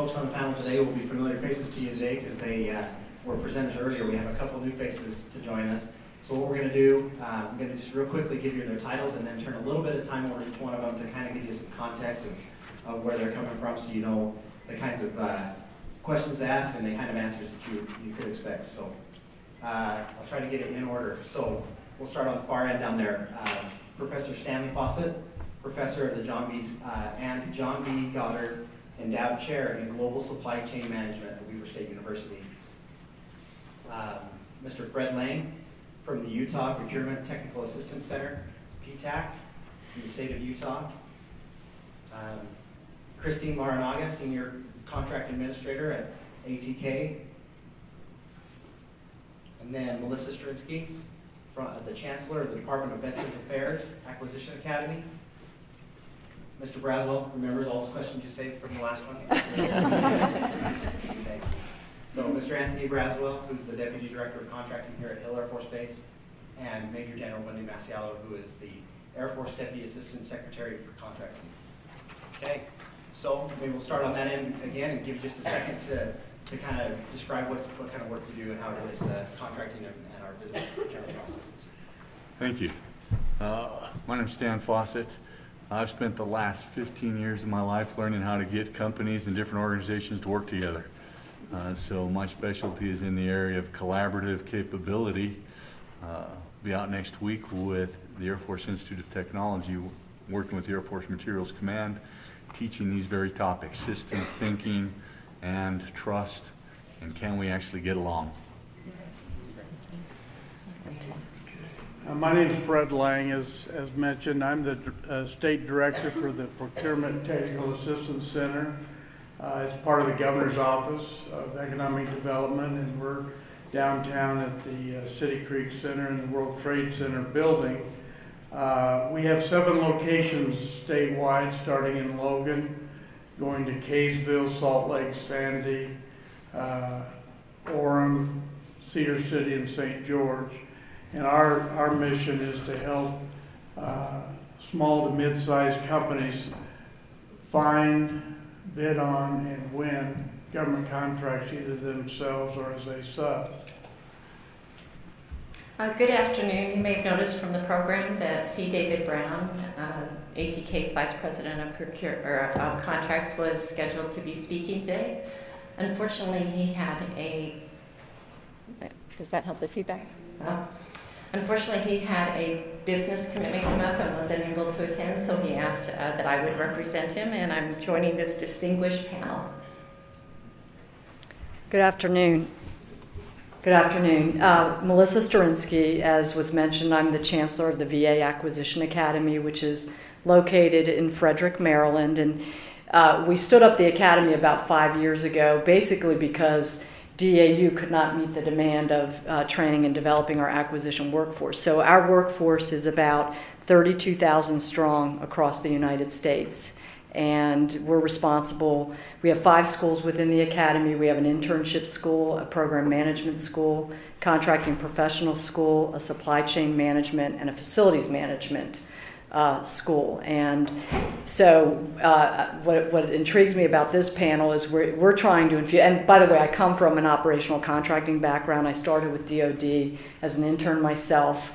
folks on the panel today will be familiar faces to you today because they were presenters earlier. We have a couple new faces to join us. So what we're going to do, I'm going to just real quickly give you their titles and then turn a little bit of time over to each one of them to kind of give you some context of where they're coming from, so you know the kinds of questions to ask and the kind of answers that you could expect. So I'll try to get it in order. So we'll start on the far end down there. Professor Stanley Fawcett, professor of the John B. Goddard Endowed Chair in Global Supply Chain Management at Weber State University. Mr. Fred Lange from the Utah Procurement Technical Assistance Center, PTAC, in the state of Utah. Christine Marinaga, Senior Contract Administrator at ATK. And then Melissa Starinsky, the Chancellor of the Department of Veterans Affairs, Acquisition Academy. Mr. Braswell, remember all those questions you saved from the last one? Okay. So Mr. Anthony Braswell, who's the Deputy Director of Contracting here at Hill Air Force Base, and Major General Wendy Masiello, who is the Air Force Deputy Assistant Secretary for Contracting. Okay, so maybe we'll start on that end again and give you just a second to kind of describe what kind of work you do and how it relates to contracting and our business procurement processes. Thank you. My name's Stan Fawcett. I've spent the last 15 years of my life learning how to get companies and different organizations to work together. So my specialty is in the area of collaborative capability. Be out next week with the Air Force Institute of Technology, working with the Air Force Materials Command, teaching these very topics, system thinking and trust, and can we actually get along? My name is Fred Lange. As mentioned, I'm the State Director for the Procurement Technical Assistance Center. It's part of the Governor's Office of Economic Development, and we're downtown at the City Creek Center and the World Trade Center building. We have 7 locations statewide, starting in Logan, going to Kaysville, Salt Lake, Sandy, Orem, Cedar City, and St. George. And our mission is to help small to mid-sized companies find, bid on, and win government contracts either themselves or as a sub. Good afternoon. You may have noticed from the program that C. David Brown, ATK's Vice President of Contracts, was scheduled to be speaking today. Unfortunately, he had a... Does that help the feedback? Unfortunately, he had a business commitment come up and was unable to attend, so he asked that I would represent him, and I'm joining this distinguished panel. Good afternoon. Good afternoon. Melissa Starinsky, as was mentioned, I'm the Chancellor of the VA Acquisition Academy, which is located in Frederick, Maryland. And we stood up the academy about 5 years ago, basically because DAU could not meet the demand of training and developing our acquisition workforce. So our workforce is about 32,000 strong across the United States. And we're responsible. We have 5 schools within the academy. We have an internship school, a program management school, contracting professional school, a supply chain management, and a facilities management school. And so what intrigues me about this panel is we're trying to infuse, and by the way, I come from an operational contracting background. I started with DoD as an intern myself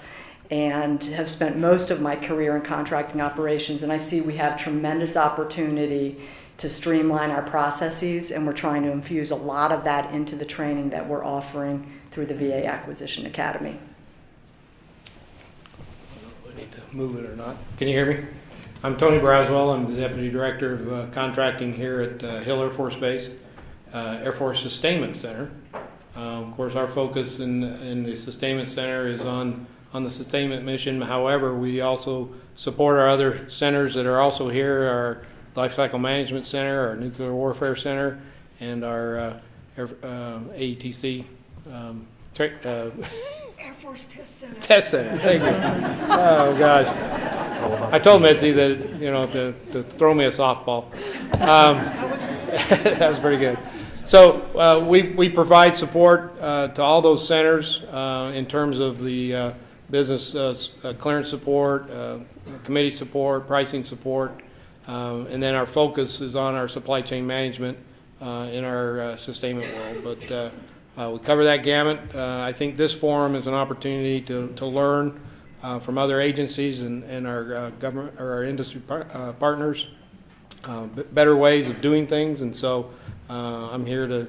and have spent most of my career in contracting operations, and I see we have tremendous opportunity to streamline our processes, and we're trying to infuse a lot of that into the training that we're offering through the VA Acquisition Academy. I need to move it or not. Can you hear me? I'm Tony Braswell. I'm the Deputy Director of Contracting here at Hill Air Force Base, Air Force Sustainment Center. Of course, our focus in the Sustainment Center is on the sustainment mission. However, we also support our other centers that are also here, our Life Cycle Management Center, our Nuclear Warfare Center, and our AETC Air Force Test Center. Test Center. Thank you. Oh gosh, I told Mitzi that to throw me a softball. That was pretty good. So we provide support to all those centers in terms of the business clearance support, committee support, pricing support, and then our focus is on our supply chain management in our sustainment world. But we cover that gamut. I think this forum is an opportunity to learn from other agencies and our government or our industry partners better ways of doing things. And so I'm here to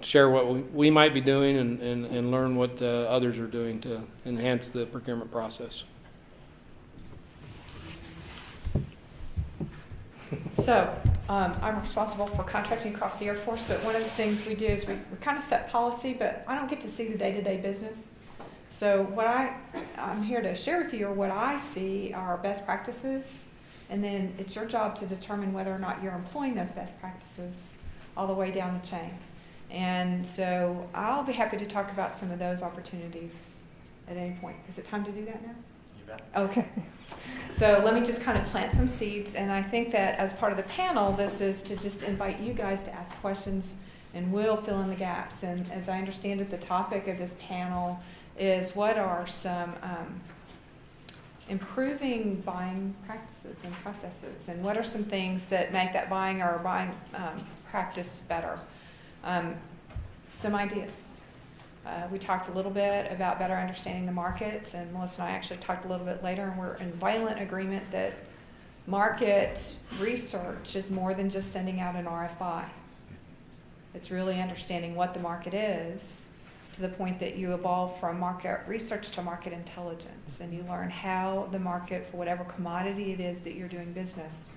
share what we might be doing and learn what others are doing to enhance the procurement process. So I'm responsible for contracting across the Air Force, but one of the things we do is we kind of set policy, but I don't get to see the day-to-day business. So what I'm here to share with you are what I see are best practices, and then it's your job to determine whether or not you're employing those best practices all the way down the chain. And so I'll be happy to talk about some of those opportunities at any point. Is it time to do that now? You bet. Okay. So let me just kind of plant some seeds, and I think that as part of the panel, this is to just invite you guys to ask questions, and we'll fill in the gaps. And as I understand it, the topic of this panel is what are some improving buying practices and processes, and what are some things that make that buying practice better. Some ideas. We talked a little bit about better understanding the markets, and Melissa and I actually talked a little bit later, and we're in violent agreement that market research is more than just sending out an RFI. It's really understanding what the market is to the point that you evolve from market research to market intelligence, and you learn how the market, for whatever commodity it is that you're doing business,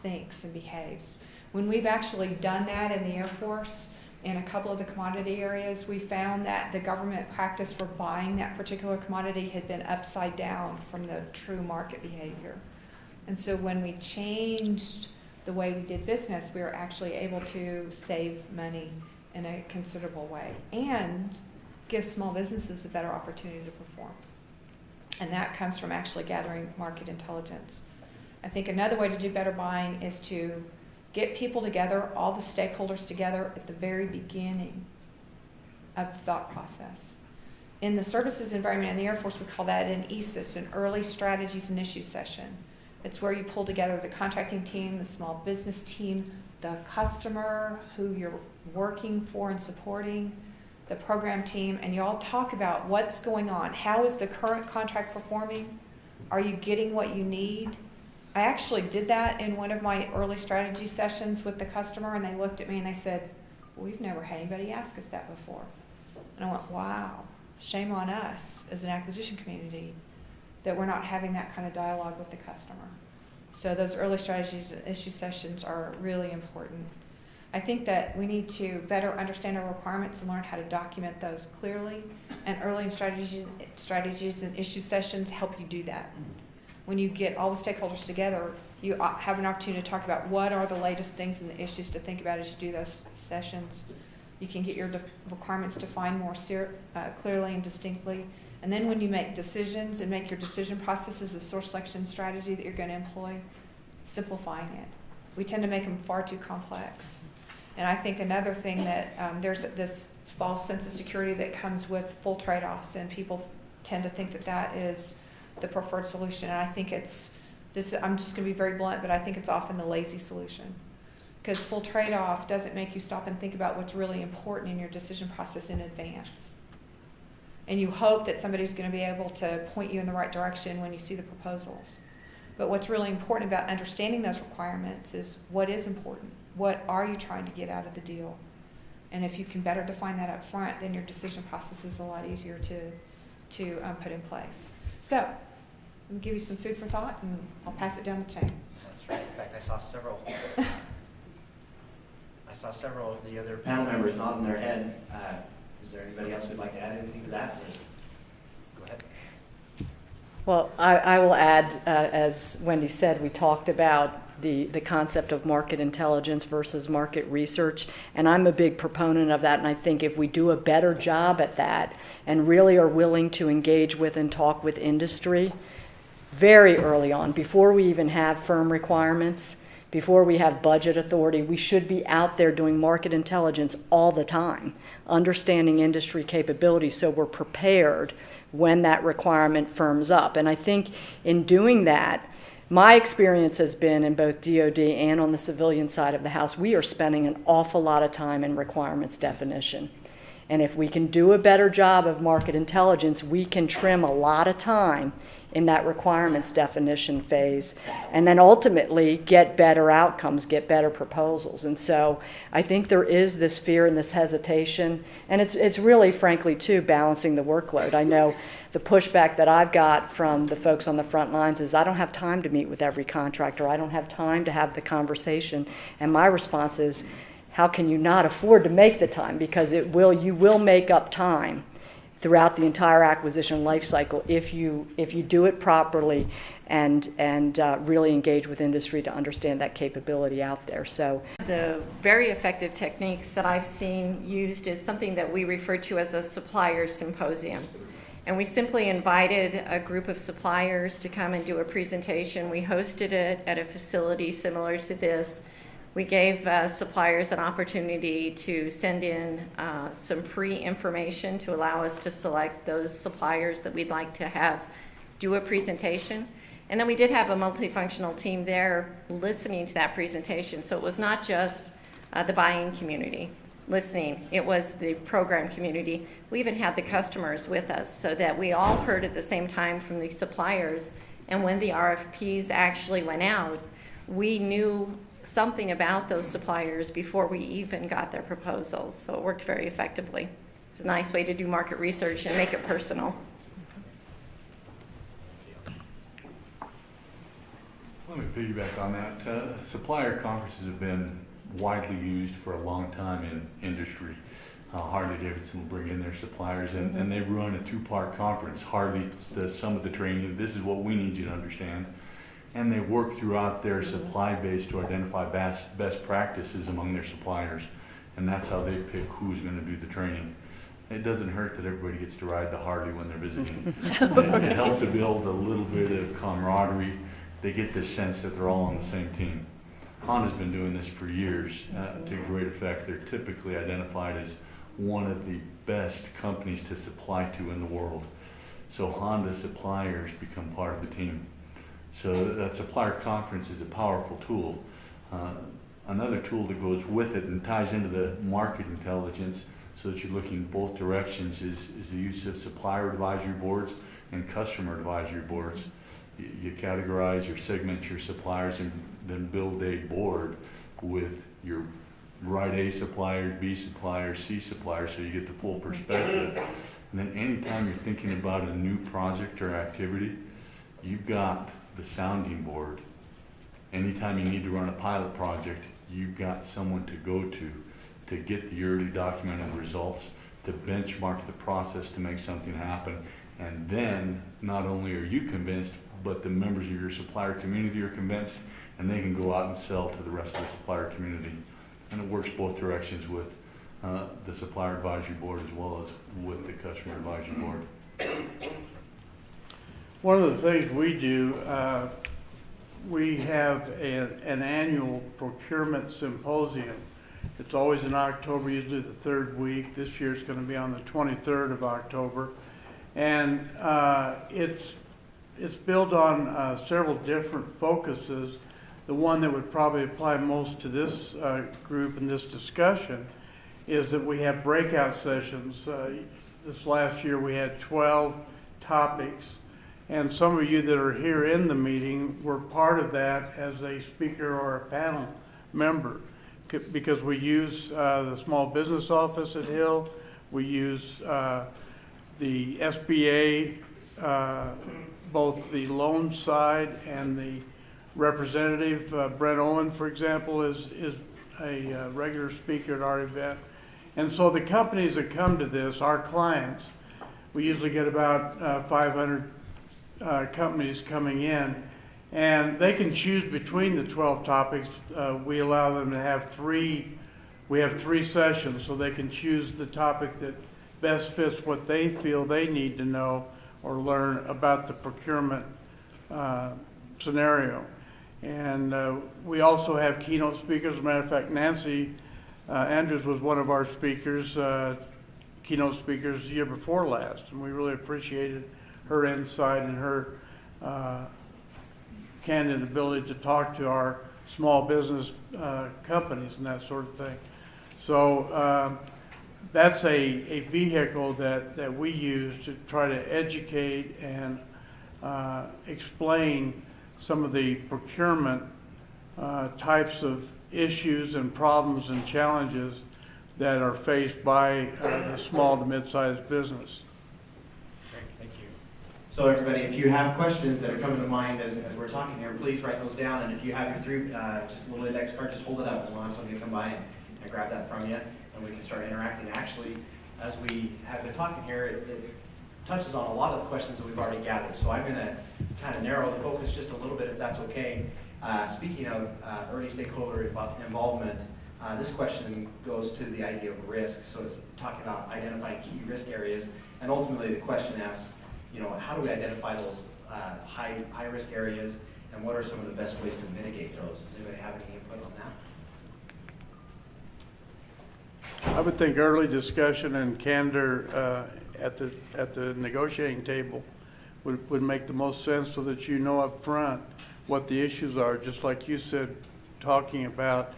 thinks and behaves. When we've actually done that in the Air Force, in a couple of the commodity areas, we found that the government practice for buying that particular commodity had been upside down from the true market behavior. And so when we changed the way we did business, we were actually able to save money in a considerable way and give small businesses a better opportunity to perform. And that comes from actually gathering market intelligence. I think another way to do better buying is to get people together, all the stakeholders together at the very beginning of the thought process. In the services environment in the Air Force, we call that an ESIS, an early strategies and issues session. It's where you pull together the contracting team, the small business team, the customer who you're working for and supporting, the program team, and you all talk about what's going on. How is the current contract performing? Are you getting what you need? I actually did that in one of my early strategy sessions with the customer, and they looked at me and they said, "We've never had anybody ask us that before." And I went, wow, shame on us as an acquisition community that we're not having that kind of dialogue with the customer. So those early strategies and issue sessions are really important. I think that we need to better understand our requirements and learn how to document those clearly, and early strategies and issue sessions help you do that. When you get all the stakeholders together, you have an opportunity to talk about what are the latest things and the issues to think about as you do those sessions. You can get your requirements defined more clearly and distinctly. And then when you make decisions and make your decision processes a source selection strategy that you're going to employ, simplifying it. We tend to make them far too complex. And I think another thing that there's this false sense of security that comes with full trade-offs, and people tend to think that that is the preferred solution. And I think it's this. I'm just going to be very blunt, but I think it's often the lazy solution, because full trade-off doesn't make you stop and think about what's really important in your decision process in advance. And you hope that somebody's going to be able to point you in the right direction when you see the proposals. But what's really important about understanding those requirements is what is important. What are you trying to get out of the deal? And if you can better define that up front, then your decision process is a lot easier to put in place. So, I'm going to give you some food for thought, and I'll pass it down the chain. That's right. In fact, I saw several of the other panel members nodding their head. Is there anybody else who'd like to add anything to that? Go ahead. Well, I will add, as Wendy said, we talked about the concept of market intelligence versus market research, and I'm a big proponent of that, and I think if we do a better job at that and really are willing to engage with and talk with industry very early on, before we even have firm requirements, before we have budget authority, we should be out there doing market intelligence all the time, understanding industry capabilities so we're prepared when that requirement firms up. And I think in doing that, my experience has been in both DOD and on the civilian side of the house, we are spending an awful lot of time in requirements definition. And if we can do a better job of market intelligence, we can trim a lot of time in that requirements definition phase, and then ultimately get better outcomes, get better proposals. And so I think there is this fear and this hesitation, and it's really, frankly, too, balancing the workload. I know the pushback that I've got from the folks on the front lines is I don't have time to meet with every contractor. I don't have time to have the conversation. And my response is, how can you not afford to make the time? Because you will make up time throughout the entire acquisition life cycle if you do it properly and really engage with industry to understand that capability out there. So The very effective techniques that I've seen used is something that we refer to as a supplier symposium. And we simply invited a group of suppliers to come and do a presentation. We hosted it at a facility similar to this. We gave suppliers an opportunity to send in some pre-information to allow us to select those suppliers that we'd like to have do a presentation. And then we did have a multifunctional team there listening to that presentation. So it was not just the buying community listening, it was the program community. We even had the customers with us so that we all heard at the same time from the suppliers. And when the RFPs actually went out, we knew something about those suppliers before we even got their proposals. So it worked very effectively. It's a nice way to do market research and make it personal. Let me piggyback on that. Supplier conferences have been widely used for a long time in industry. Harley Davidson will bring in their suppliers, and they run a two-part conference. Harley does some of the training. This is what we need you to understand. And they work throughout their supply base to identify best practices among their suppliers. And that's how they pick who's going to do the training. It doesn't hurt that everybody gets to ride the Harley when they're visiting. It helps to build a little bit of camaraderie. They get this sense that they're all on the same team. Honda's been doing this for years to great effect. They're typically identified as one of the best companies to supply to in the world. So Honda suppliers become part of the team. So that supplier conference is a powerful tool. Another tool that goes with it and ties into the market intelligence so that you're looking both directions is the use of supplier advisory boards and customer advisory boards. You categorize or segment your suppliers and then build a board with your right A suppliers, B suppliers, C suppliers, so you get the full perspective. And then anytime you're thinking about a new project or activity, you've got the sounding board. Anytime you need to run a pilot project, you've got someone to go to get the early documented results, to benchmark the process to make something happen. And then not only are you convinced, but the members of your supplier community are convinced, and they can go out and sell to the rest of the supplier community. And it works both directions with the supplier advisory board as well as with the customer advisory board. One of the things we do, we have an annual procurement symposium. It's always in October, usually the third week. This year it's going to be on the 23rd of October. And it's built on several different focuses. The one that would probably apply most to this group and this discussion is that we have breakout sessions. This last year we had 12 topics. And some of you that are here in the meeting were part of that as a speaker or a panel member, because we use the small business office at Hill, we use the SBA, both the loan side and the representative. Brent Owen, for example, is a regular speaker at our event. And so the companies that come to this, our clients, we usually get about 500 companies coming in, and they can choose between the 12 topics. We allow them to have we have three sessions, so they can choose the topic that best fits what they feel they need to know or learn about the procurement scenario. And we also have keynote speakers. As a matter of fact, Nancy Andrews was one of our speakers, keynote speakers the year before last, and we really appreciated her insight and her candid ability to talk to our small business companies and that sort of thing. So that's a vehicle that we use to try to educate and explain some of the procurement types of issues and problems and challenges that are faced by the small to mid-sized business. Great, thank you. So everybody, if you have questions that are coming to mind as we're talking here, please write those down. And if you have your just a little index card, just hold it up. We'll have somebody come by and grab that from you, and we can start interacting. Actually, as we have been talking here, it touches on a lot of the questions that we've already gathered. So I'm going to kind of narrow the focus just a little bit, if that's okay. Speaking of early stakeholder involvement, this question goes to the idea of risk. So it's talking about identifying key risk areas, and ultimately the question asks, how do we identify those high risk areas, and what are some of the best ways to mitigate those? Does anybody have any input on that? I would think early discussion and candor at the negotiating table would make the most sense, so that you know up front what the issues are, just like you said, talking about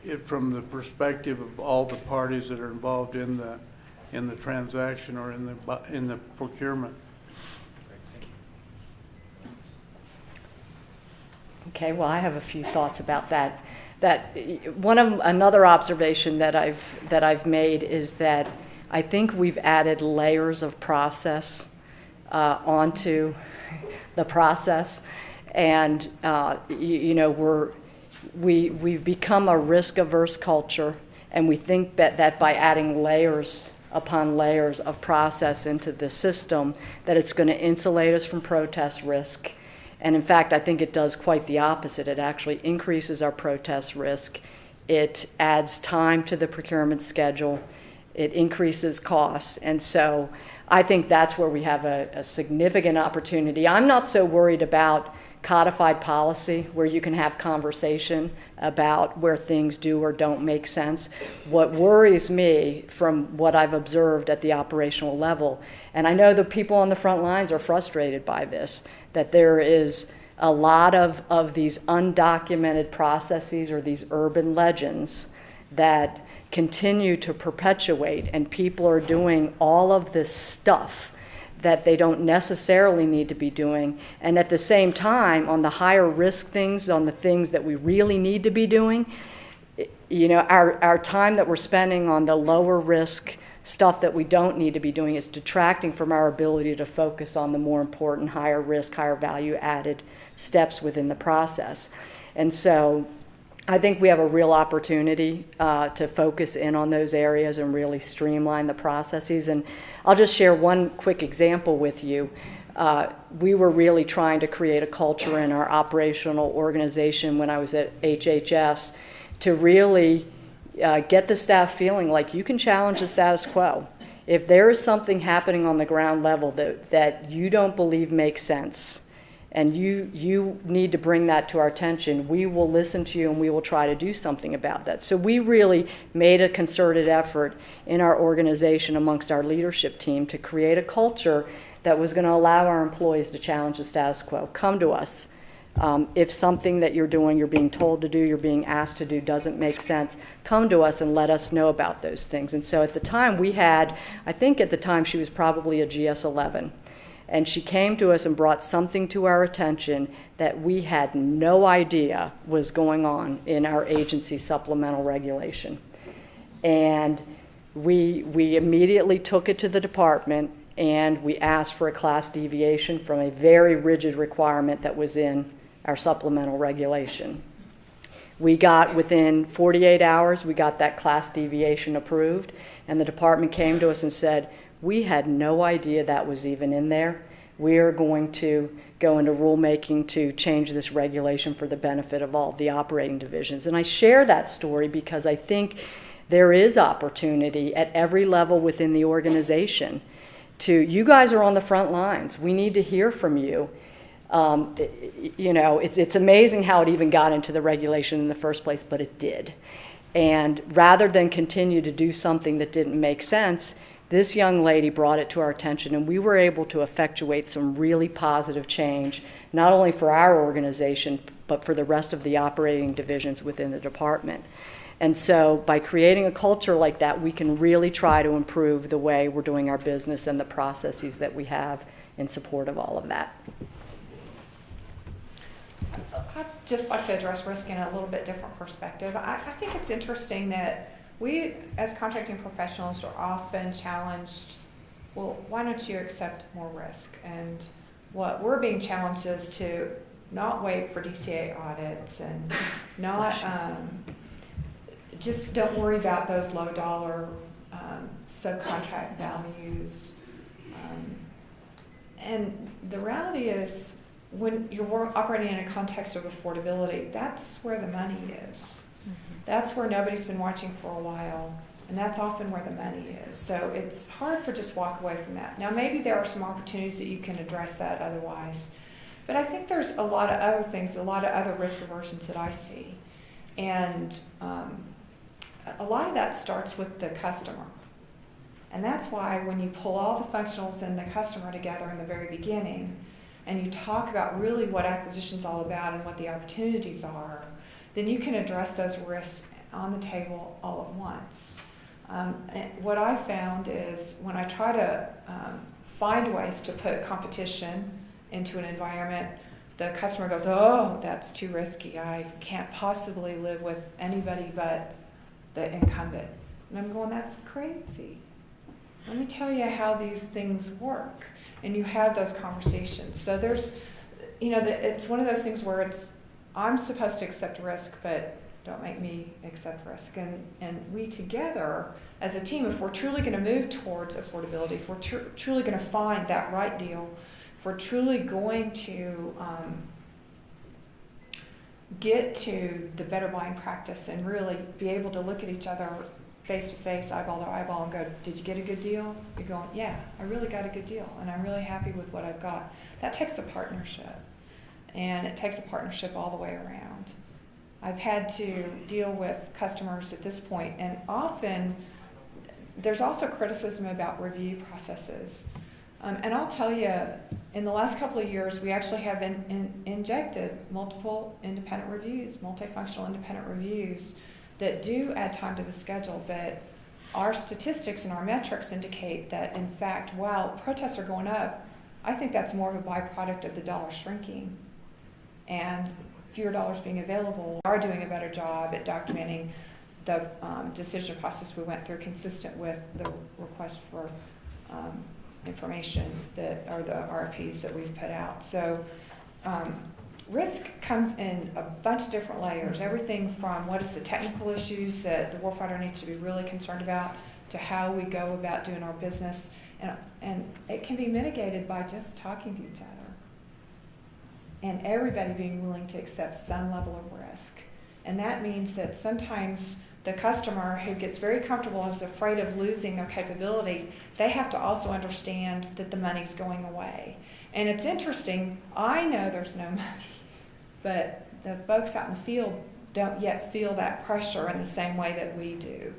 it from the perspective of all the parties that are involved in the transaction or in the procurement. Okay, well, I have a few thoughts about that. Another observation that I've made is that I think we've added layers of process onto the process, and we've become a risk-averse culture, and we think that by adding layers upon layers of process into the system, that it's going to insulate us from protest risk. And in fact, I think it does quite the opposite. It actually increases our protest risk. It adds time to the procurement schedule. It increases costs. And so I think that's where we have a significant opportunity. I'm not so worried about codified policy where you can have conversation about where things do or don't make sense. What worries me from what I've observed at the operational level, and I know the people on the front lines are frustrated by this, that there is a lot of these undocumented processes or these urban legends that continue to perpetuate, and people are doing all of this stuff that they don't necessarily need to be doing. And at the same time, on the higher risk things, on the things that we really need to be doing, our time that we're spending on the lower risk stuff that we don't need to be doing is detracting from our ability to focus on the more important, higher risk, higher value added steps within the process. And so I think we have a real opportunity to focus in on those areas and really streamline the processes. And I'll just share one quick example with you. We were really trying to create a culture in our operational organization when I was at HHS to really get the staff feeling like you can challenge the status quo. If there is something happening on the ground level that you don't believe makes sense, and you need to bring that to our attention, we will listen to you and we will try to do something about that. So we really made a concerted effort in our organization amongst our leadership team to create a culture that was going to allow our employees to challenge the status quo. Come to us. If something that you're doing, you're being told to do, you're being asked to do, doesn't make sense, come to us and let us know about those things. And so at the time we had, I think at the time she was probably a GS-11. And she came to us and brought something to our attention that we had no idea was going on in our agency supplemental regulation. And we immediately took it to the department and we asked for a class deviation from a very rigid requirement that was in our supplemental regulation. We got, within 48 hours, we got that class deviation approved, and the department came to us and said, we had no idea that was even in there. We are going to go into rulemaking to change this regulation for the benefit of all the operating divisions. And I share that story because I think there is opportunity at every level within the organization you guys are on the front lines. We need to hear from you. It's amazing how it even got into the regulation in the first place, but it did. And rather than continue to do something that didn't make sense, This young lady brought it to our attention, and we were able to effectuate some really positive change, not only for our organization, but for the rest of the operating divisions within the department. And so by creating a culture like that, we can really try to improve the way we're doing our business and the processes that we have in support of all of that. I'd just like to address risk in a little bit different perspective. I think it's interesting that we, as contracting professionals, are often challenged, well, why don't you accept more risk? And what we're being challenged is to not wait for DCA audits and not, just don't worry about those low dollar subcontract values. And the reality is, when you're operating in a context of affordability, that's where the money is. That's where nobody's been watching for a while, and that's often where the money is. So it's hard for just walk away from that. Now, maybe there are some opportunities that you can address that otherwise, but I think there's a lot of other things, a lot of other risk aversions that I see. And a lot of that starts with the customer. And that's why when you pull all the functionals and the customer together in the very beginning, and you talk about really what acquisition's all about and what the opportunities are, then you can address those risks on the table all at once. And what I found is when I try to find ways to put competition into an environment, the customer goes, oh, that's too risky. I can't possibly live with anybody but the incumbent. And I'm going, that's crazy. Let me tell you how these things work. And you have those conversations. So there's, it's one of those things where I'm supposed to accept risk, but don't make me accept risk. And we together, as a team, if we're truly going to move towards affordability, if we're truly going to find that right deal, if we're truly going to get to the better buying practice and really be able to look at each other face to face, eyeball to eyeball, and go, did you get a good deal? You're going, yeah, I really got a good deal, and I'm really happy with what I've got. That takes a partnership, and it takes a partnership all the way around. I've had to deal with customers at this point, and often there's also criticism about review processes. And I'll tell you, in the last couple of years, we actually have injected multiple independent reviews, multifunctional independent reviews, that do add time to the schedule, but our statistics and our metrics indicate that, in fact, while protests are going up, I think that's more of a byproduct of the dollar shrinking and fewer dollars being available. We are doing a better job at documenting the decision process we went through, consistent with the request for information that are the RFPs that we've put out. So risk comes in a bunch of different layers, everything from what is the technical issues that the warfighter needs to be really concerned about, to how we go about doing our business. And it can be mitigated by just talking to each other and everybody being willing to accept some level of risk. And that means that sometimes the customer who gets very comfortable and is afraid of losing their capability, they have to also understand that the money's going away. And it's interesting, I know there's no money, but the folks out in the field don't yet feel that pressure in the same way that we do.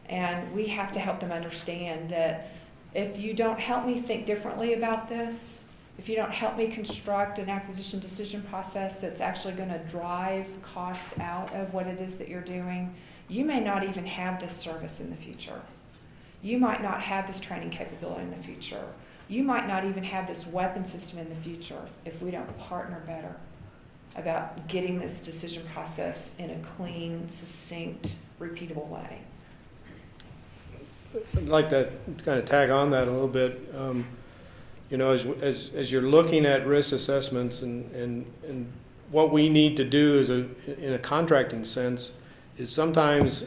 And we have to help them understand that if you don't help me think differently about this, if you don't help me construct an acquisition decision process that's actually going to drive cost out of what it is that you're doing, you may not even have this service in the future. You might not have this training capability in the future. You might not even have this weapon system in the future if we don't partner better about getting this decision process in a clean, succinct, repeatable way. I'd like to kind of tag on that a little bit. As you're looking at risk assessments and what we need to do is in a contracting sense is sometimes,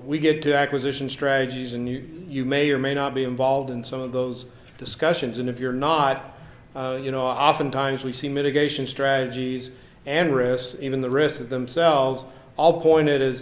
we get to acquisition strategies and you may or may not be involved in some of those discussions. And if you're not, oftentimes we see mitigation strategies and risks, even the risks themselves, all pointed, as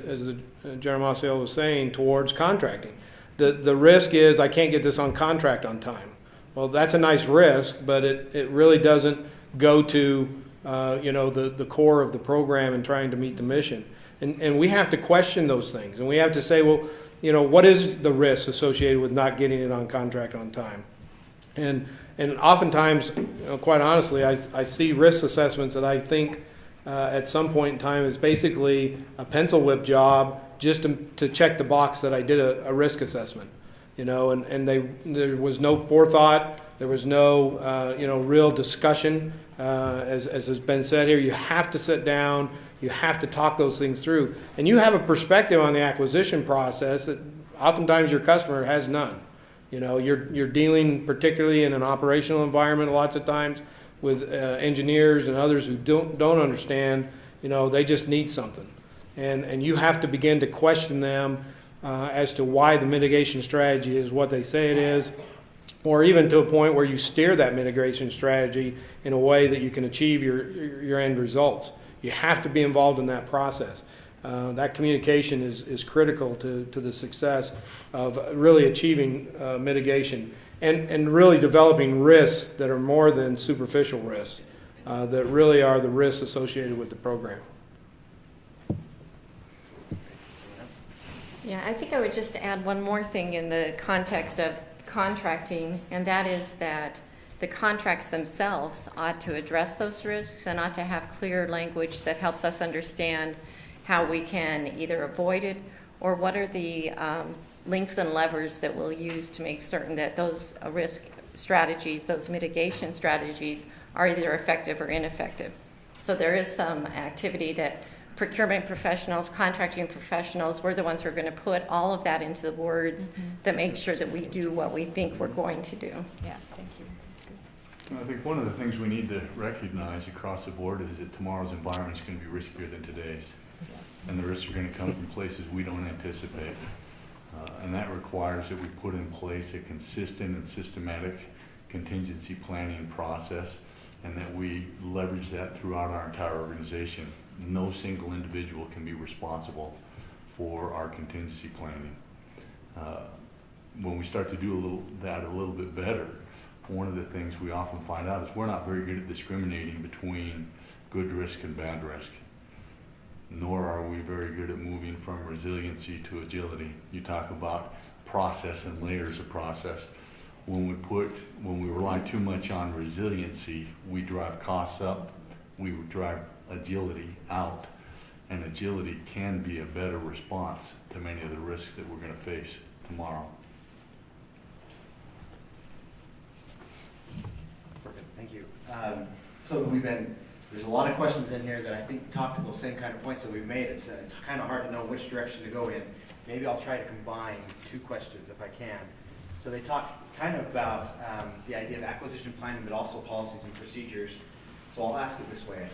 General Masiello was saying, towards contracting. The risk is I can't get this on contract on time. Well, that's a nice risk, but it really doesn't go to the core of the program and trying to meet the mission. And we have to question those things, and we have to say, well, what is the risk associated with not getting it on contract on time? And oftentimes, quite honestly, I see risk assessments that I think at some point in time is basically a pencil whip job just to check the box that I did a risk assessment, and there was no forethought, there was no real discussion, as has been said here. You have to sit down, you have to talk those things through, and you have a perspective on the acquisition process that oftentimes your customer has none. You're dealing, particularly in an operational environment, lots of times with engineers and others who don't understand. They just need something, and you have to begin to question them as to why the mitigation strategy is what they say it is, or even to a point where you steer that mitigation strategy in a way that you can achieve your end results. You have to be involved in that process. That communication is critical to the success of really achieving mitigation and really developing risks that are more than superficial risks, that really are the risks associated with the program. Yeah, I think I would just add one more thing in the context of contracting, and that is that the contracts themselves ought to address those risks and ought to have clear language that helps us understand how we can either avoid it or what are the links and levers that we'll use to make certain that those risk strategies, those mitigation strategies, are either effective or ineffective. So there is some activity that procurement professionals, contracting professionals, we're the ones who are going to put all of that into the words that make sure that we do what we think we're going to do. Yeah, thank you. That's good. I think one of the things we need to recognize across the board is that tomorrow's environment is going to be riskier than today's. And the risks are going to come from places we don't anticipate. And that requires that we put in place a consistent and systematic contingency planning process, and that we leverage that throughout our entire organization. No single individual can be responsible for our contingency planning. When we start to do that a little bit better, one of the things we often find out is we're not very good at discriminating between good risk and bad risk. Nor are we very good at moving from resiliency to agility. You talk about process and layers of process. When we rely too much on resiliency, we drive costs up, we drive agility out, and agility can be a better response to many of the risks that we're going to face tomorrow. Perfect, thank you. So there's a lot of questions in here that I think talk to those same kind of points that we've made. It's kind of hard to know which direction to go in. Maybe I'll try to combine two questions if I can. So they talk kind of about the idea of acquisition planning, but also policies and procedures. So I'll ask it this way.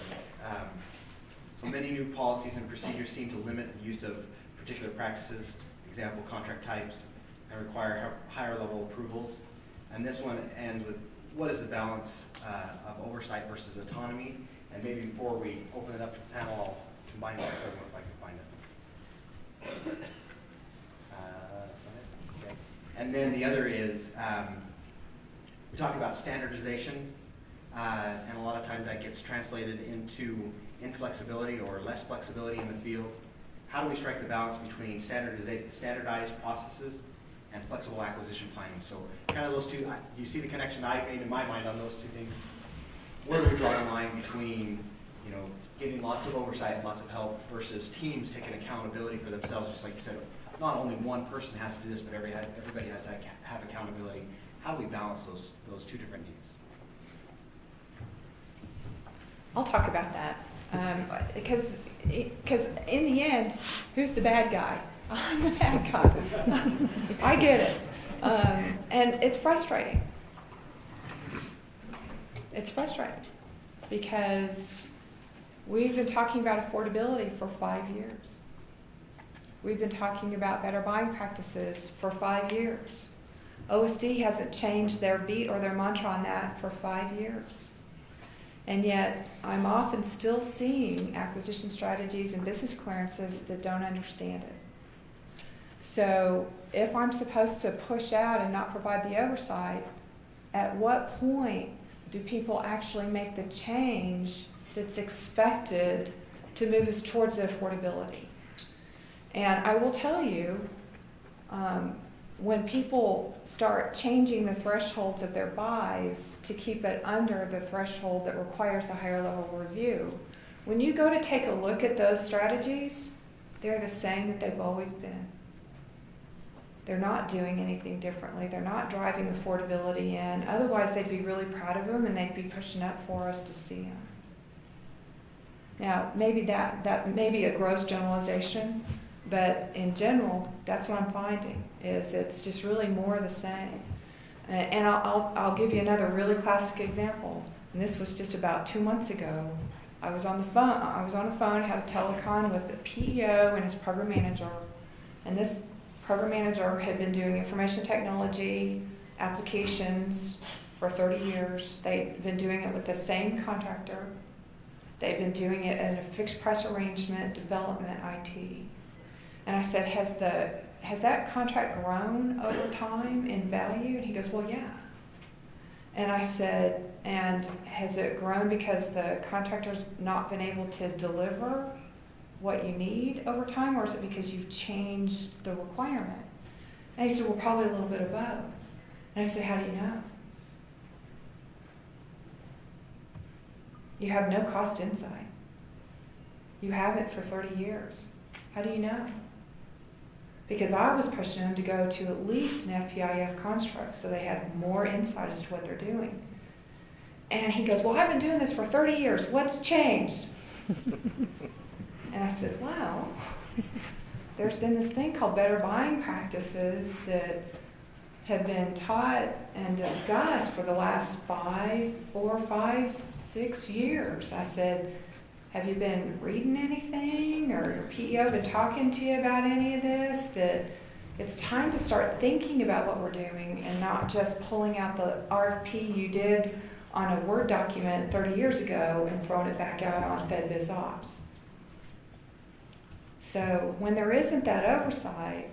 So many new policies and procedures seem to limit the use of particular practices, example, contract types, and require higher level approvals. And this one ends with, what is the balance of oversight versus autonomy? And maybe before we open it up to the panel, I'll combine that segment if I can find it. Okay. And then the other is, we talk about standardization, and a lot of times that gets translated into inflexibility or less flexibility in the field. How do we strike the balance between standardized processes and flexible acquisition planning? So kind of those two, do you see the connection I made in my mind on those two things? Where do we draw the line between, giving lots of oversight and lots of help versus teams taking accountability for themselves? Just like you said, not only one person has to do this, but everybody has to have accountability. How do we balance those two different needs? I'll talk about that because in the end, who's the bad guy? I'm the bad guy. I get it, and it's frustrating. It's frustrating because we've been talking about affordability for 5 years. We've been talking about better buying practices for 5 years. OSD hasn't changed their beat or their mantra on that for 5 years. And yet, I'm often still seeing acquisition strategies and business clearances that don't understand it. So if I'm supposed to push out and not provide the oversight, at what point do people actually make the change that's expected to move us towards affordability? And I will tell you, When people start changing the thresholds of their buys to keep it under the threshold that requires a higher level review, when you go to take a look at those strategies, they're the same that they've always been. They're not doing anything differently. They're not driving affordability in. Otherwise, they'd be really proud of them and they'd be pushing up for us to see them. Now, maybe that may be a gross generalization, but in general, that's what I'm finding, is it's just really more of the same. And I'll give you another really classic example. And this was just about 2 months ago. I was on the phone, had a telecon with the PEO and his program manager. And this program manager had been doing information technology applications for 30 years. They'd been doing it with the same contractor. They'd been doing it in a fixed price arrangement, development, IT. And I said, has that contract grown over time in value? And he goes, well, yeah. And I said, and has it grown because the contractor's not been able to deliver what you need over time, or is it because you've changed the requirement? And he said, well, probably a little bit of both. And I said, how do you know? You have no cost insight. You have it for 30 years. How do you know? Because I was pushing them to go to at least an FPIF construct so they had more insight as to what they're doing. And he goes, well, I've been doing this for 30 years. What's changed? And I said, well, there's been this thing called better buying practices that have been taught and discussed for the last 4, 5, 6 years. I said, have you been reading anything, or your PEO been talking to you about any of this? That it's time to start thinking about what we're doing and not just pulling out the RFP you did on a Word document 30 years ago and throwing it back out on FedBiz Ops. So when there isn't that oversight,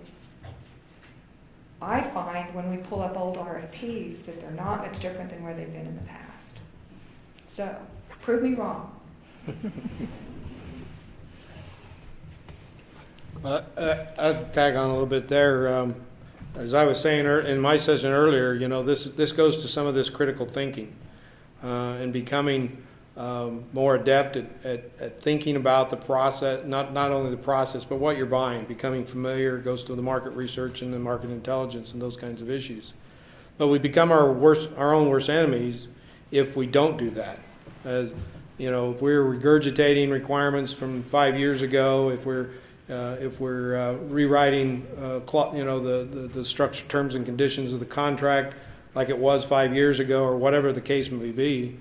I find when we pull up old RFPs that they're not much different than where they've been in the past. So prove me wrong. I'd tag on a little bit there. As I was saying in my session earlier, you know, this goes to some of this critical thinking and becoming more adept at thinking about the process, not only the process, but what you're buying, becoming familiar. It goes to the market research and the market intelligence and those kinds of issues. But we become our own worst enemies if we don't do that. As you know, if we're regurgitating requirements from 5 years ago, if we're rewriting, the structure, terms, and conditions of the contract like it was 5 years ago, or whatever the case may be,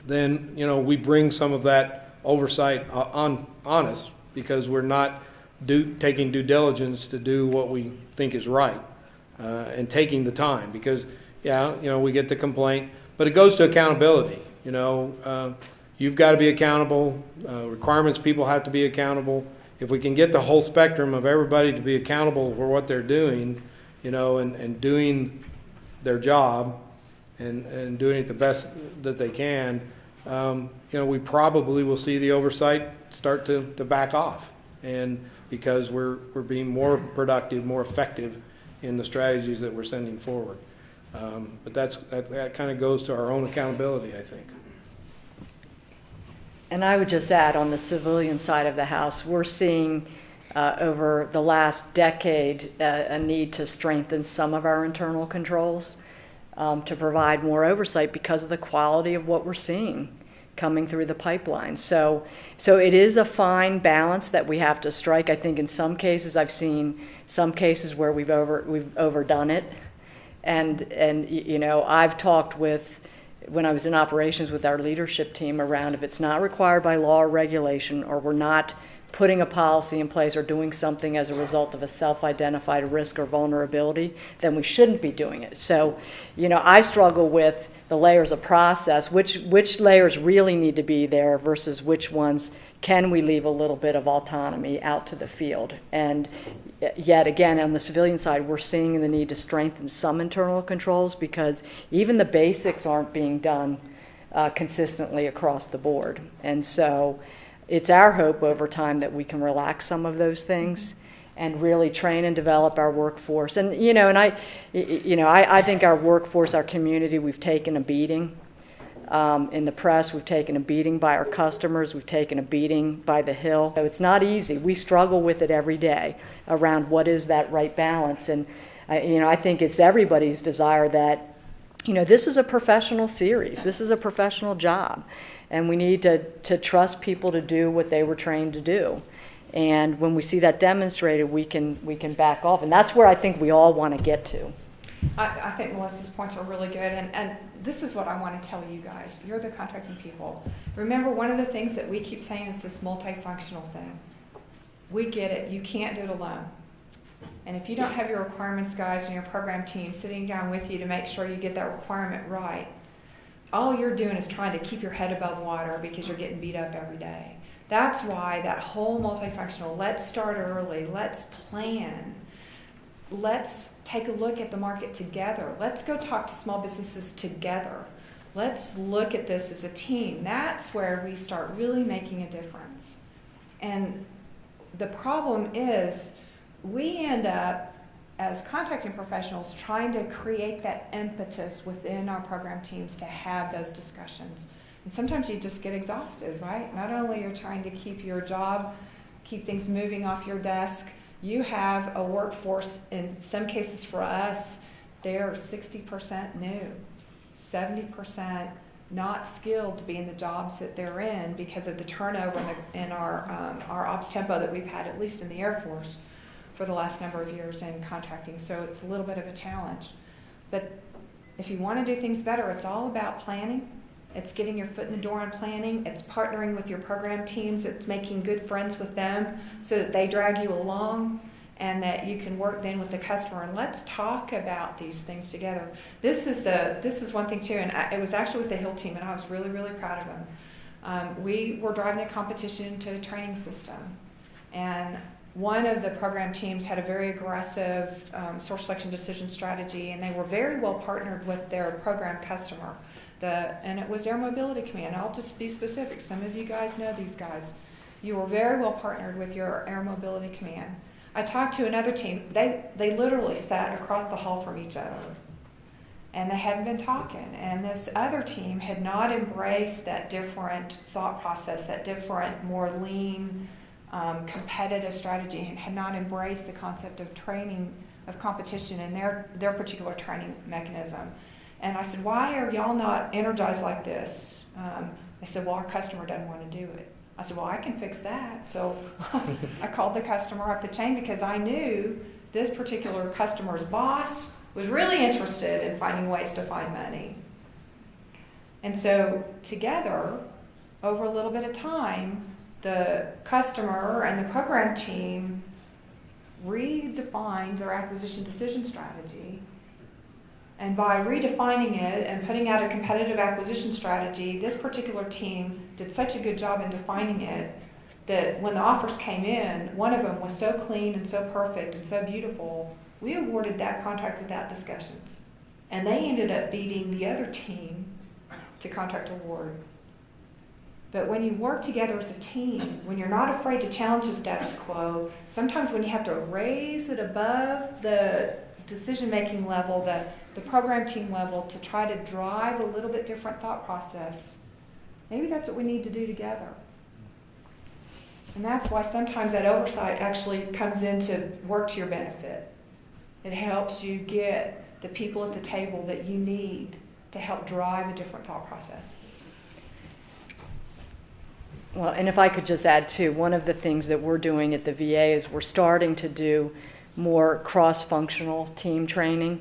then we bring some of that oversight on us because we're not taking due diligence to do what we think is right and taking the time. Because we get the complaint, but it goes to accountability. You've got to be accountable. Requirements people have to be accountable. If we can get the whole spectrum of everybody to be accountable for what they're doing, and doing their job and doing it the best that they can, we probably will see the oversight start to back off. And because we're being more productive, more effective in the strategies that we're sending forward. But that kind of goes to our own accountability, I think. And I would just add, on the civilian side of the house, we're seeing over the last decade a need to strengthen some of our internal controls to provide more oversight because of the quality of what we're seeing coming through the pipeline. So it is a fine balance that we have to strike. I think in some cases, I've seen some cases where we've overdone it. And I've talked with, when I was in operations with our leadership team, around if it's not required by law or regulation, or we're not putting a policy in place or doing something as a result of a self-identified risk or vulnerability, then we shouldn't be doing it. So, I struggle with the layers of process, which layers really need to be there versus which ones can we leave a little bit of autonomy out to the field. And yet again, on the civilian side, we're seeing the need to strengthen some internal controls because even the basics aren't being done consistently across the board. And so it's our hope over time that we can relax some of those things and really train and develop our workforce. And, I think our workforce, our community, we've taken a beating. In the press, we've taken a beating by our customers, we've taken a beating by the Hill. So it's not easy. We struggle with it every day around what is that right balance. And, I think it's everybody's desire that, this is a professional series. This is a professional job. And we need to trust people to do what they were trained to do. And when we see that demonstrated, we can back off. And that's where I think we all want to get to. I think Melissa's points are really good, and this is what I want to tell you guys. You're the contracting people. Remember, one of the things that we keep saying is this multifunctional thing. We get it. You can't do it alone. And if you don't have your requirements guys and your program team sitting down with you to make sure you get that requirement right, all you're doing is trying to keep your head above water because you're getting beat up every day. That's why that whole multifunctional, let's start early, let's plan, let's take a look at the market together, let's go talk to small businesses together, let's look at this as a team. That's where we start really making a difference. And the problem is we end up as contracting professionals trying to create that impetus within our program teams to have those discussions. And sometimes you just get exhausted, right? Not only you're trying to keep your job, keep things moving off your desk, you have a workforce, in some cases for us, they're 60% new, 70% not skilled to be in the jobs that they're in because of the turnover in our ops tempo that we've had, at least in the Air Force, for the last number of years in contracting. So it's a little bit of a challenge. But if you want to do things better, it's all about planning. It's getting your foot in the door on planning. It's partnering with your program teams. It's making good friends with them so that they drag you along and that you can work then with the customer. And let's talk about these things together. This is one thing too, and it was actually with the Hill team, and I was really, really proud of them. We were driving a competition to a training system, and one of the program teams had a very aggressive source selection decision strategy, and they were very well partnered with their program customer. And it was Air Mobility Command. I'll just be specific. Some of you guys know these guys. You were very well partnered with your Air Mobility Command. I talked to another team. They literally sat across the hall from each other, and they hadn't been talking. And this other team had not embraced that different thought process, that different, more lean, competitive strategy, and had not embraced the concept of training, of competition in their particular training mechanism. And I said, why are y'all not energized like this? They said, well, our customer doesn't want to do it. I said, well, I can fix that. So I called the customer up the chain because I knew this particular customer's boss was really interested in finding ways to find money. And so together, over a little bit of time, the customer and the program team redefined their acquisition decision strategy. And by redefining it and putting out a competitive acquisition strategy, this particular team did such a good job in defining it that when the offers came in, one of them was so clean and so perfect and so beautiful, we awarded that contract without discussions. And they ended up beating the other team to contract award. But when you work together as a team, when you're not afraid to challenge the status quo, sometimes when you have to raise it above the decision-making level, the program team level, to try to drive a little bit different thought process, maybe that's what we need to do together. And that's why sometimes that oversight actually comes in to work to your benefit. It helps you get the people at the table that you need to help drive a different thought process. Well, and if I could just add too, one of the things that we're doing at the VA is we're starting to do more cross-functional team training.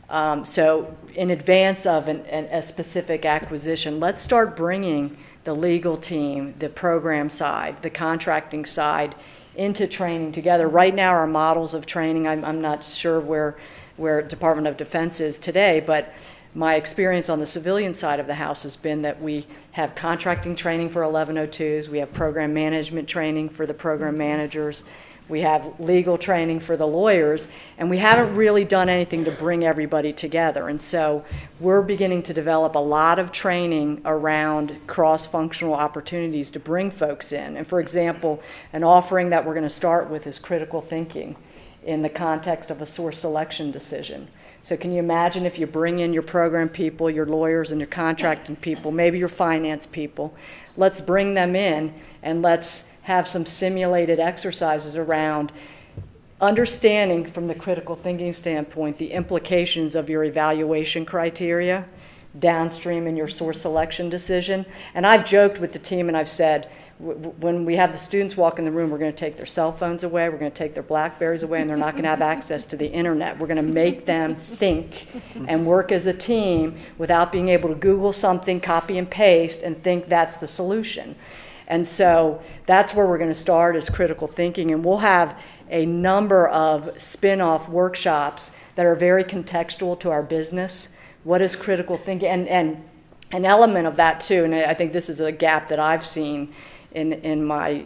So in advance of a specific acquisition, let's start bringing the legal team, the program side, the contracting side into training together. Right now our models of training, I'm not sure where Department of Defense is today, but my experience on the civilian side of the house has been that we have contracting training for 1102s, we have program management training for the program managers, we have legal training for the lawyers, and we haven't really done anything to bring everybody together. And so we're beginning to develop a lot of training around cross-functional opportunities to bring folks in. And for example, an offering that we're going to start with is critical thinking. in the context of a source selection decision. So can you imagine if you bring in your program people, your lawyers and your contracting people, maybe your finance people, let's bring them in and let's have some simulated exercises around understanding from the critical thinking standpoint the implications of your evaluation criteria downstream in your source selection decision. And I've joked with the team and I've said, when we have the students walk in the room, we're going to take their cell phones away, we're going to take their BlackBerries away, and they're not going to have access to the internet. We're going to make them think and work as a team without being able to Google something, copy and paste, and think that's the solution. And so that's where we're going to start, is critical thinking, and we'll have a number of spin-off workshops that are very contextual to our business. What is critical thinking? And an element of that too, and I think this is a gap that I've seen in my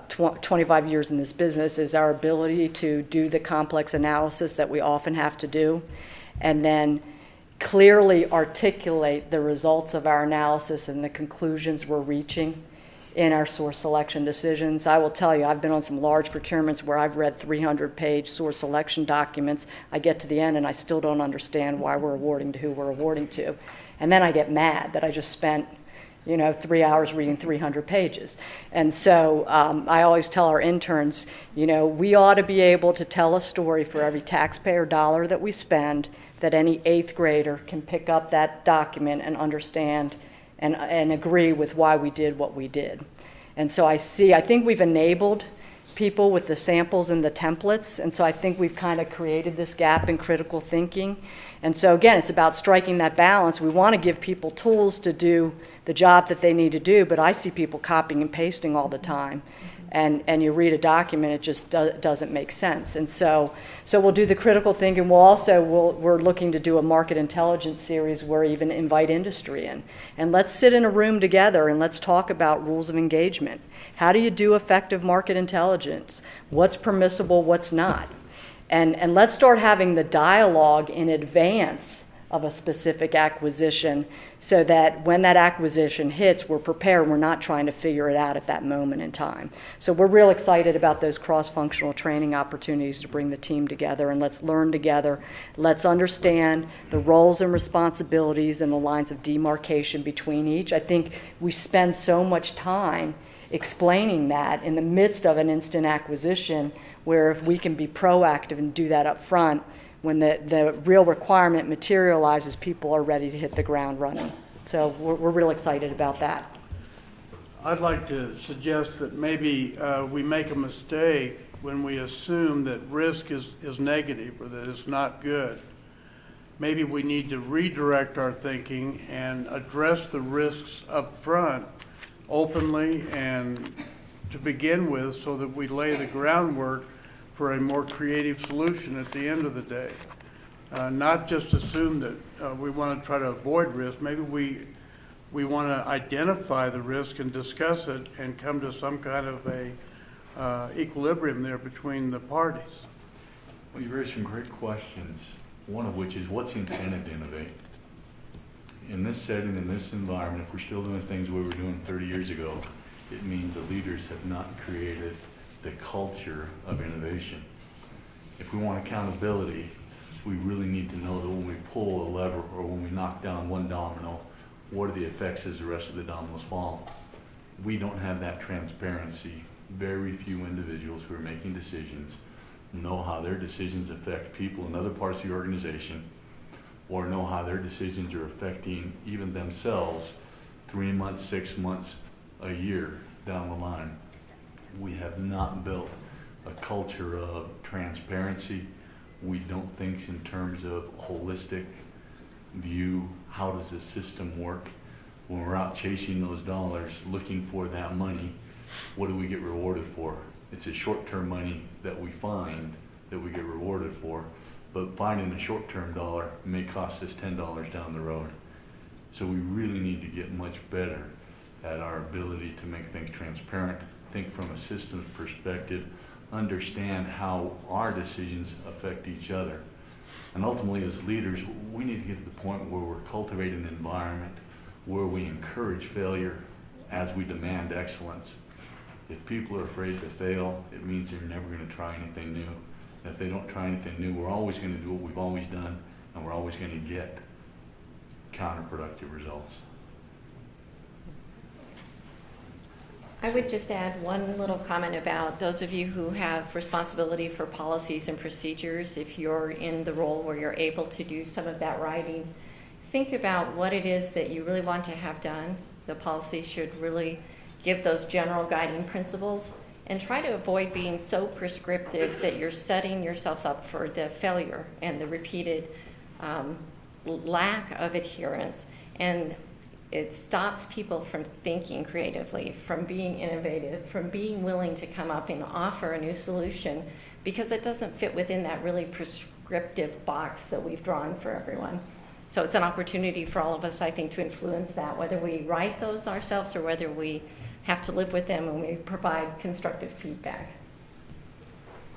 25 years in this business, is our ability to do the complex analysis that we often have to do, and then clearly articulate the results of our analysis and the conclusions we're reaching in our source selection decisions. I will tell you, I've been on some large procurements where I've read 300-page source selection documents. I get to the end and I still don't understand why we're awarding to who we're awarding to. And then I get mad that I just spent 3 hours reading 300 pages. And so I always tell our interns, we ought to be able to tell a story for every taxpayer dollar that we spend, that any 8th grader can pick up that document and understand and agree with why we did what we did. And so I think we've enabled people with the samples and the templates, and so I think we've kind of created this gap in critical thinking. And so again, it's about striking that balance. We want to give people tools to do the job that they need to do, but I see people copying and pasting all the time. And you read a document, it just doesn't make sense. And so we'll do the critical thinking. We're looking to do a market intelligence series where even invite industry in. And let's sit in a room together and let's talk about rules of engagement. How do you do effective market intelligence? What's permissible, what's not? And let's start having the dialogue in advance of a specific acquisition so that when that acquisition hits, we're prepared. We're not trying to figure it out at that moment in time. So we're real excited about those cross-functional training opportunities to bring the team together, and let's learn together. Let's understand the roles and responsibilities and the lines of demarcation between each. I think we spend so much time explaining that in the midst of an instant acquisition, where if we can be proactive and do that up front, when the real requirement materializes, people are ready to hit the ground running. So we're real excited about that. I'd like to suggest that maybe we make a mistake when we assume that risk is negative or that it's not good. Maybe we need to redirect our thinking and address the risks up front openly and to begin with, so that we lay the groundwork for a more creative solution at the end of the day. Not just assume that we want to try to avoid risk. Maybe we want to identify the risk and discuss it and come to some kind of a equilibrium there between the parties. Well, you raised some great questions, one of which is, what's the incentive to innovate? In this setting, in this environment, if we're still doing things we were doing 30 years ago, it means the leaders have not created the culture of innovation. If we want accountability, we really need to know that when we pull a lever or when we knock down one domino, what are the effects as the rest of the dominoes fall? We don't have that transparency. Very few individuals who are making decisions know how their decisions affect people in other parts of the organization, or know how their decisions are affecting even themselves 3 months, 6 months, a year down the line. We have not built a culture of transparency. We don't think in terms of holistic view. How does the system work? When we're out chasing those dollars, looking for that money, what do we get rewarded for? It's the short-term money that we find that we get rewarded for, but finding a short-term dollar may cost us $10 down the road. So we really need to get much better at our ability to make things transparent, think from a systems perspective, understand how our decisions affect each other. And ultimately, as leaders, we need to get to the point where we're cultivating an environment where we encourage failure as we demand excellence. If people are afraid to fail, it means they're never going to try anything new. If they don't try anything new, we're always going to do what we've always done, and we're always going to get counterproductive results. I would just add one little comment about those of you who have responsibility for policies and procedures. If you're in the role where you're able to do some of that writing, think about what it is that you really want to have done. The policy should really give those general guiding principles, and try to avoid being so prescriptive that you're setting yourselves up for the failure and the repeated lack of adherence. And it stops people from thinking creatively, from being innovative, from being willing to come up and offer a new solution, because it doesn't fit within that really prescriptive box that we've drawn for everyone. So it's an opportunity for all of us, I think, to influence that, whether we write those ourselves or whether we have to live with them and we provide constructive feedback.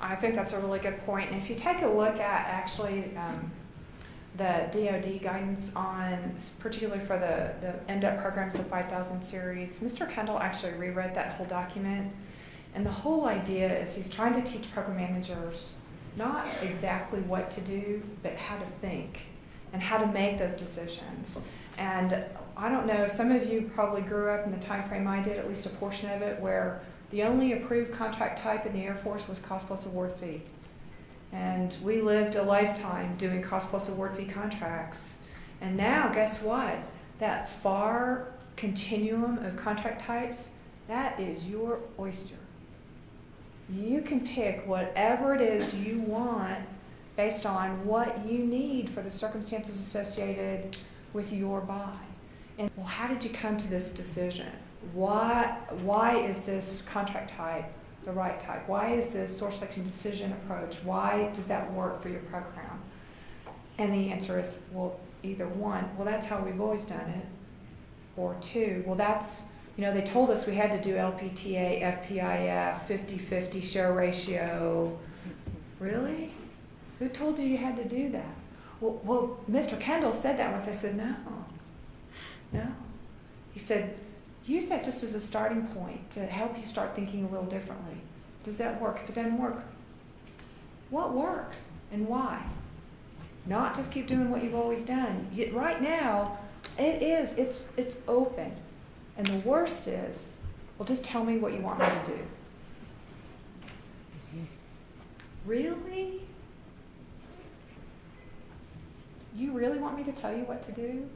I think that's a really good point. And if you take a look at actually the DoD guidance on, particularly for the MDEP programs, the 5000 series, Mr. Kendall actually rewrote that whole document. And the whole idea is he's trying to teach program managers not exactly what to do, but how to think and how to make those decisions. And I don't know, some of you probably grew up in the time frame I did, at least a portion of it, where the only approved contract type in the Air Force was cost plus award fee. And we lived a lifetime doing cost plus award fee contracts. And now, guess what? That far continuum of contract types, that is your oyster. You can pick whatever it is you want based on what you need for the circumstances associated with your buy. And well, how did you come to this decision? Why is this contract type the right type? Why is this source selection decision approach? Why does that work for your program? And the answer is, well, either one, well, that's how we've always done it, or two, well, that's, they told us we had to do LPTA, FPIF, 50-50 share ratio. Really? Who told you had to do that? Well, Mr. Kendall said that once. I said, no. He said, use that just as a starting point to help you start thinking a little differently. Does that work? If it doesn't work, what works and why? Not just keep doing what you've always done. Right now, it's open. And the worst is, well, just tell me what you want me to do. Really? You really want me to tell you what to do?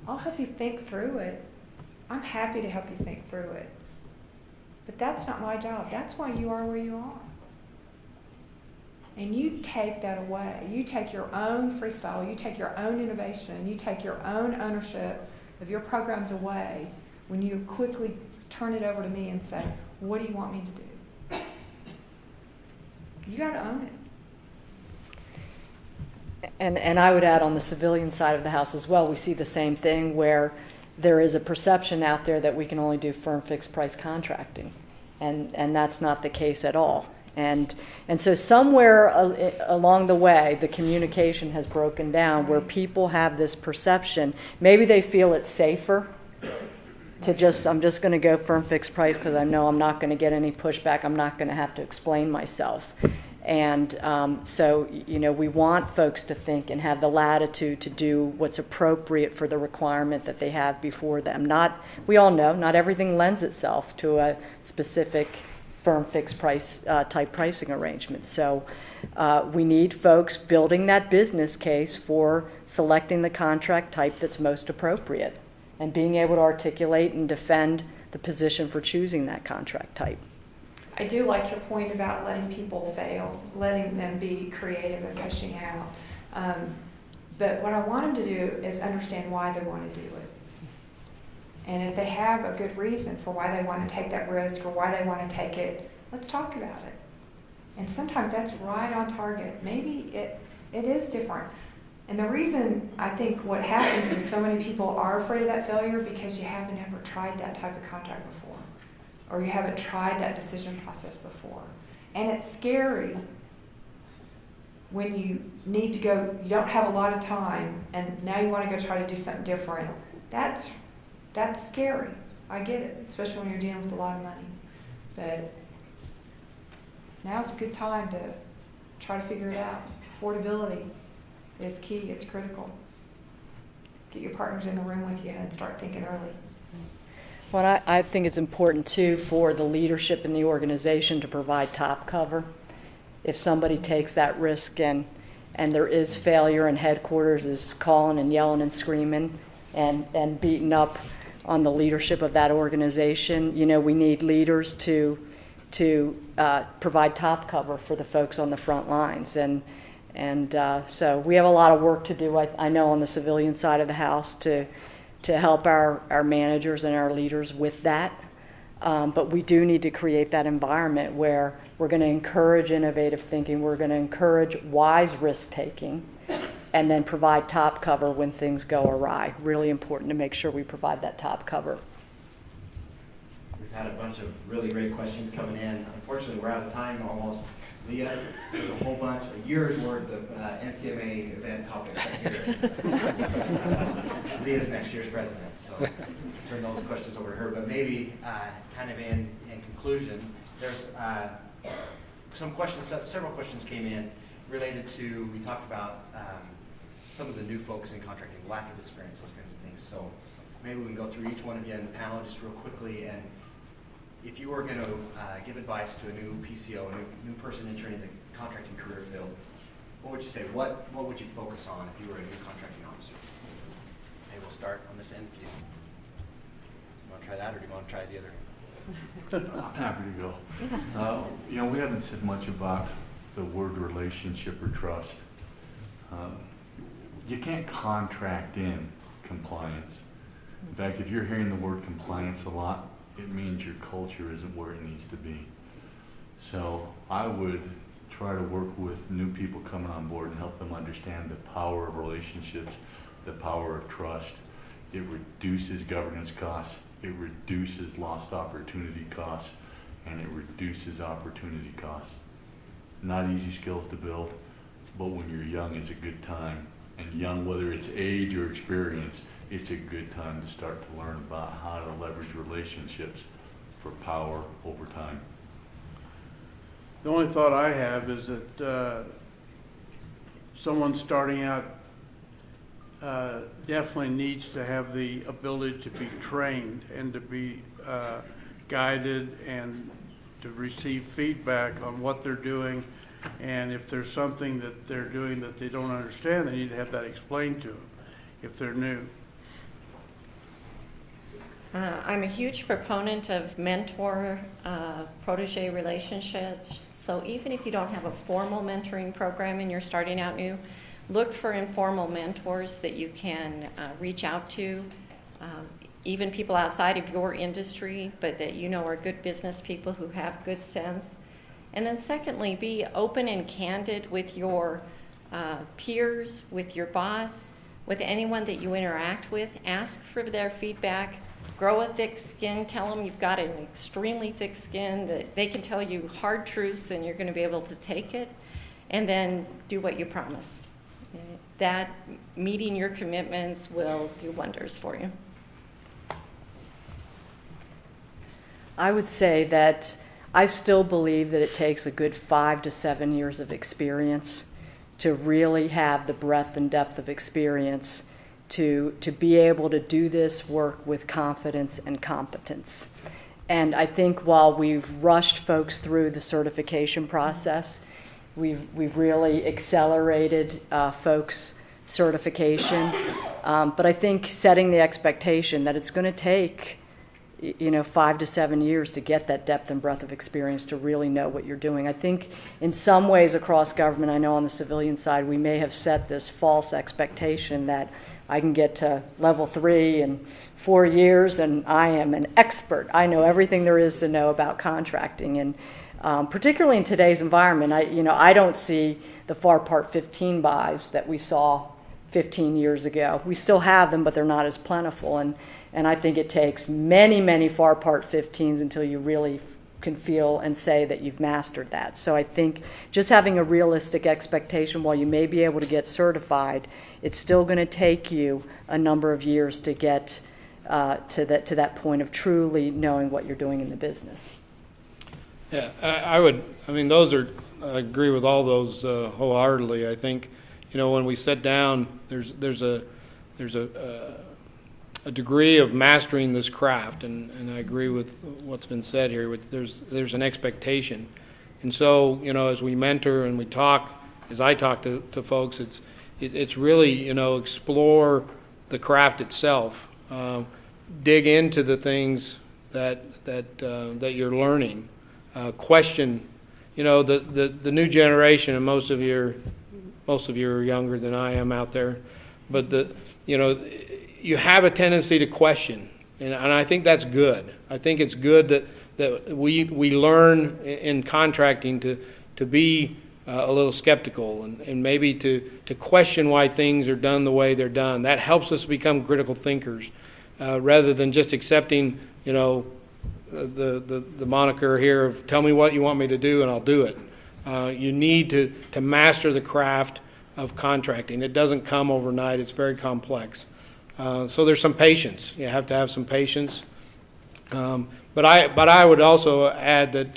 I'll help you think through it. I'm happy to help you think through it. But that's not my job. That's why you are where you are. And you take that away. You take your own freestyle, you take your own innovation, you take your own ownership of your programs away when you quickly turn it over to me and say, what do you want me to do? You got to own it. And I would add, on the civilian side of the house as well, we see the same thing where there is a perception out there that we can only do firm fixed price contracting, and that's not the case at all. And so somewhere along the way, the communication has broken down where people have this perception. Maybe they feel it's safer to I'm just going to go firm fixed price because I know I'm not going to get any pushback. I'm not going to have to explain myself. And so, we want folks to think and have the latitude to do what's appropriate for the requirement that they have before them. We all know, not everything lends itself to a specific firm fixed price type pricing arrangement. So we need folks building that business case for selecting the contract type that's most appropriate and being able to articulate and defend the position for choosing that contract type. I do like your point about letting people fail, letting them be creative and pushing out. But what I want them to do is understand why they want to do it. And if they have a good reason for why they want to take that risk or why they want to take it, let's talk about it. And sometimes that's right on target. Maybe it is different. And the reason I think what happens is so many people are afraid of that failure because you haven't ever tried that type of contract before. Or you haven't tried that decision process before. And it's scary when you need to go, you don't have a lot of time, and now you want to go try to do something different. That's scary. I get it, especially when you're dealing with a lot of money. But now's a good time to try to figure it out. Affordability is key, it's critical. Get your partners in the room with you and start thinking early. Well, I think it's important too for the leadership in the organization to provide top cover. If somebody takes that risk and there is failure and headquarters is calling and yelling and screaming and beating up on the leadership of that organization, you know, we need leaders to provide top cover for the folks on the front lines. And so we have a lot of work to do, I know, on the civilian side of the house to help our managers and our leaders with that. But we do need to create that environment where we're going to encourage innovative thinking, we're going to encourage wise risk-taking, and then provide top cover when things go awry. Really important to make sure we provide that top cover. We've had a bunch of really great questions coming in. Unfortunately, we're out of time almost. Leah, there's a whole bunch, a year's worth of NCMA event topics right here. Leah's next year's president, so turn those questions over to her. But maybe kind of in conclusion, there's some questions, several questions came in related to, we talked about some of the new folks in contracting, lack of experience, those kinds of things. So maybe we can go through each one again in the panel just real quickly. And if you were going to give advice to a new PCO, a new person entering the contracting career field, what would you say? What would you focus on if you were a new contracting officer? Maybe we'll start on this end. You want to try that, or do you want to try the other? I'm happy to go. You know, we haven't said much about the word relationship or trust. You can't contract in compliance. In fact, if you're hearing the word compliance a lot, it means your culture isn't where it needs to be. So I would try to work with new people coming on board and help them understand the power of relationships, the power of trust. It reduces governance costs, it reduces lost opportunity costs, and it reduces opportunity costs. Not easy skills to build, but when you're young, it's a good time. And young, whether it's age or experience, it's a good time to start to learn about how to leverage relationships for power over time. The only thought I have is that someone starting out definitely needs to have the ability to be trained and to be guided and to receive feedback on what they're doing. And if there's something that they're doing that they don't understand, they need to have that explained to them if they're new. I'm a huge proponent of mentor-protege relationships. So even if you don't have a formal mentoring program and you're starting out new, look for informal mentors that you can reach out to, even people outside of your industry, but that you know are good business people who have good sense. And then secondly, be open and candid with your peers, with your boss, with anyone that you interact with. Ask for their feedback. Grow a thick skin. Tell them you've got an extremely thick skin, that they can tell you hard truths and you're going to be able to take it. And then do what you promise. That meeting your commitments will do wonders for you. I would say that I still believe that it takes a good 5 to 7 years of experience to really have the breadth and depth of experience to be able to do this work with confidence and competence. And I think while we've rushed folks through the certification process, we've really accelerated folks' certification. But I think setting the expectation that it's going to take 5 to 7 years to get that depth and breadth of experience to really know what you're doing. I think in some ways across government, I know on the civilian side, we may have set this false expectation that I can get to level 3 in 4 years and I am an expert. I know everything there is to know about contracting. And particularly in today's environment, I don't see the FAR Part 15 buys that we saw 15 years ago. We still have them, but they're not as plentiful. And I think it takes many, many FAR Part 15s until you really can feel and say that you've mastered that. So I think just having a realistic expectation, while you may be able to get certified, it's still going to take you a number of years to get to that point of truly knowing what you're doing in the business. Yeah, I mean, I agree with all those wholeheartedly. I think, when we sit down, there's a degree of mastering this craft, and I agree with what's been said here. There's an expectation, and so as we mentor and we talk, as I talk to folks, it's really explore the craft itself, dig into the things that you're learning, question. The new generation, and most of you are younger than I am out there, but you have a tendency to question, and I think that's good. I think it's good that we learn in contracting to be a little skeptical and maybe to question why things are done the way they're done. That helps us become critical thinkers rather than just accepting, the moniker here of tell me what you want me to do and I'll do it. You need to master the craft of contracting. It doesn't come overnight. It's very complex. So there's some patience. You have to have some patience. But I would also add that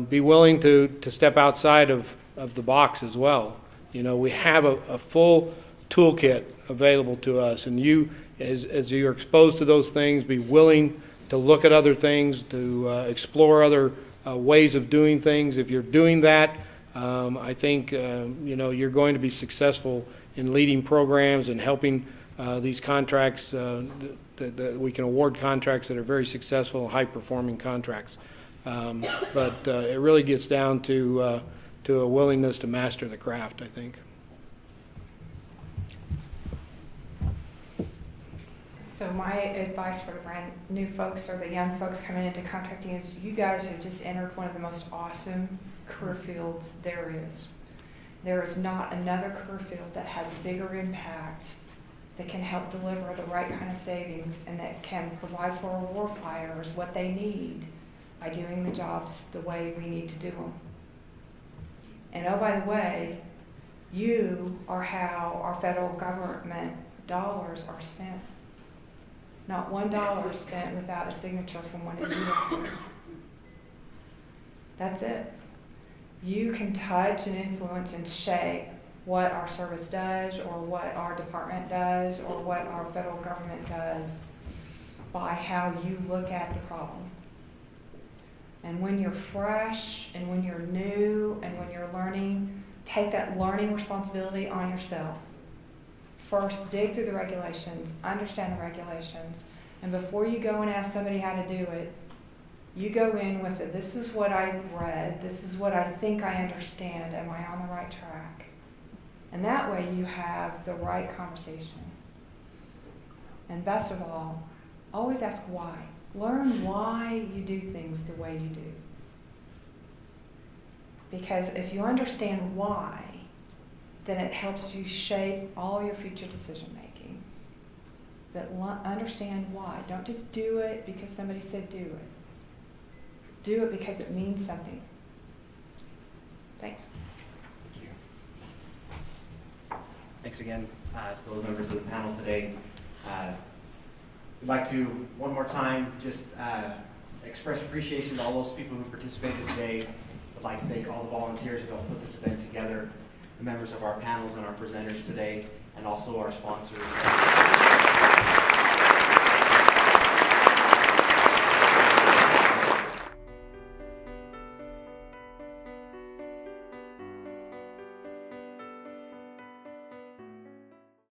be willing to step outside of the box as well. We have a full toolkit available to us, and you, as you're exposed to those things, be willing to look at other things, to explore other ways of doing things. If you're doing that, I think you're going to be successful in leading programs and helping these contracts. That we can award contracts that are very successful, high-performing contracts. But it really gets down to a willingness to master the craft, I think. So my advice for the brand new folks or the young folks coming into contracting is you guys have just entered one of the most awesome career fields there is. There is not another career field that has a bigger impact, that can help deliver the right kind of savings, and that can provide for our warfighters what they need by doing the jobs the way we need to do them. And oh, by the way, you are how our federal government dollars are spent. Not $1 is spent without a signature from one of you. That's it. You can touch and influence and shape what our service does, or what our department does, or what our federal government does by how you look at the problem. And when you're fresh, and when you're new, and when you're learning, take that learning responsibility on yourself. First, dig through the regulations, understand the regulations, and before you go and ask somebody how to do it, you go in with it. This is what I read. This is what I think I understand. Am I on the right track? And that way you have the right conversation. And best of all, always ask why. Learn why you do things the way you do. Because if you understand why, then it helps you shape all your future decision making. But understand why. Don't just do it because somebody said do it. Do it because it means something. Thanks. Thanks again to those members of the panel today. We'd like to, one more time, just express appreciation to all those people who participated today. I'd like to thank all the volunteers who helped put this event together, the members of our panels and our presenters today, and also our sponsors.